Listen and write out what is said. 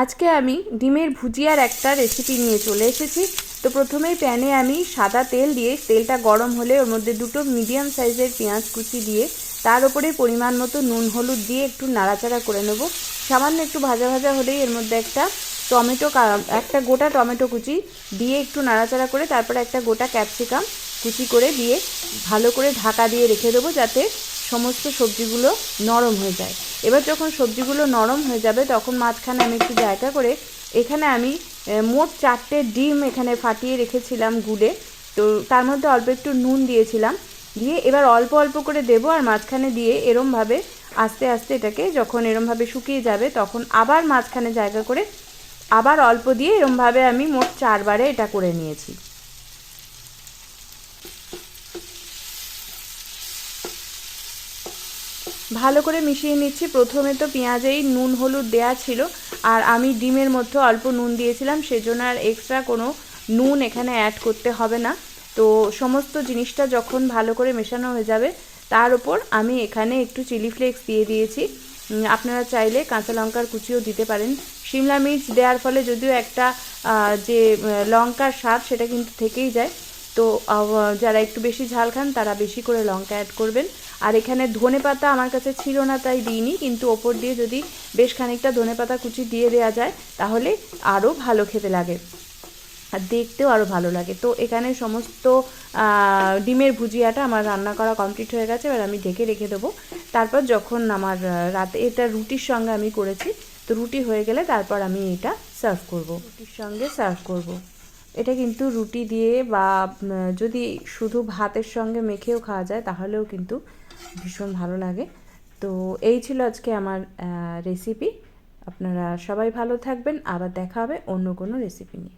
আজকে আমি ডিমের ভুজিয়ার একটা রেসিপি নিয়ে চলে এসেছি। তো প্রথমেই প্যানে আমি সাদা তেল দিয়ে, তেলটা গরম হলে ওর মধ্যে দুটো মিডিয়াম সাইজের পেঁয়াজ কুচি দিয়ে তার উপরে পরিমাণ মতো নুন হলুদ দিয়ে একটু নাড়াচাড়া করে নেব। সামান্য একটু ভাজা ভাজা হলেই এর মধ্যে একটা গোটা টমেটো কুচি দিয়ে একটু নাড়াচাড়া করে তারপরে একটা গোটা ক্যাপসিকাম কুচি করে দিয়ে ভালো করে ঢাকা দিয়ে রেখে দেবো, যাতে সমস্ত সবজিগুলো নরম হয়ে যায়। এবার যখন সবজিগুলো নরম হয়ে যাবে তখন মাঝখানে আমি একটু জায়গা করে এখানে আমি মোট 4টে ডিম এখানে ফাটিয়ে রেখেছিলাম গুলে। তো তার মধ্যে অল্প একটু নুন দিয়েছিলাম, দিয়ে এবার অল্প অল্প করে দেবো আর মাঝখানে দিয়ে এরমভাবে আস্তে আস্তে এটাকে যখন এরমভাবে শুকিয়ে যাবে তখন আবার মাঝখানে জায়গা করে আবার অল্প দিয়ে এরমভাবে আমি মোট 4বারে এটা করে নিয়েছি। ভালো করে মিশিয়ে নিচ্ছি। প্রথমে তো পেঁয়াজেই নুন হলুদ দেয়া ছিল আর আমি ডিমের মধ্যে অল্প নুন দিয়েছিলাম, সেজন্য আর এক্সট্রা কোনো নুন এখানে অ্যাড করতে হবে না। তো সমস্ত জিনিসটা যখন ভালো করে মেশানো হয়ে যাবে তার উপর আমি এখানে একটু চিলি ফ্লেক্স দিয়ে দিয়েছি। আপনারা চাইলে কাঁচা লঙ্কার কুচিও দিতে পারেন। শিমলা মির্চ দেওয়ার ফলে যদিও একটা যে লঙ্কার স্বাদ সেটা কিন্তু থেকেই যায়। তো যারা একটু বেশি ঝাল খান তারা বেশি করে লঙ্কা অ্যাড করবেন। আর এখানে ধনেপাতা আমার কাছে ছিল না তাই দিইনি, কিন্তু ওপর দিয়ে যদি বেশ খানিকটা ধনেপাতা কুচি দিয়ে দেওয়া যায় তাহলে আরও ভালো খেতে লাগে আর দেখতেও আরও ভালো লাগে। তো এখানে সমস্ত ডিমের ভুজিয়াটা আমার রান্না করা কমপ্লিট হয়ে গেছে। এবার আমি ঢেকে রেখে দেবো। তারপর যখন আমার রাতে এটা রুটির সঙ্গে আমি করেছি, তো রুটি হয়ে গেলে তারপর আমি এটা সার্ভ করব, রুটির সঙ্গে সার্ভ করব। এটা কিন্তু রুটি দিয়ে বা যদি শুধু ভাতের সঙ্গে মেখেও খাওয়া যায় তাহলেও কিন্তু ভীষণ ভালো লাগে। তো এই ছিল আজকে আমার রেসিপি। আপনারা সবাই ভালো থাকবেন, আবার দেখা হবে অন্য কোনো রেসিপি নিয়ে।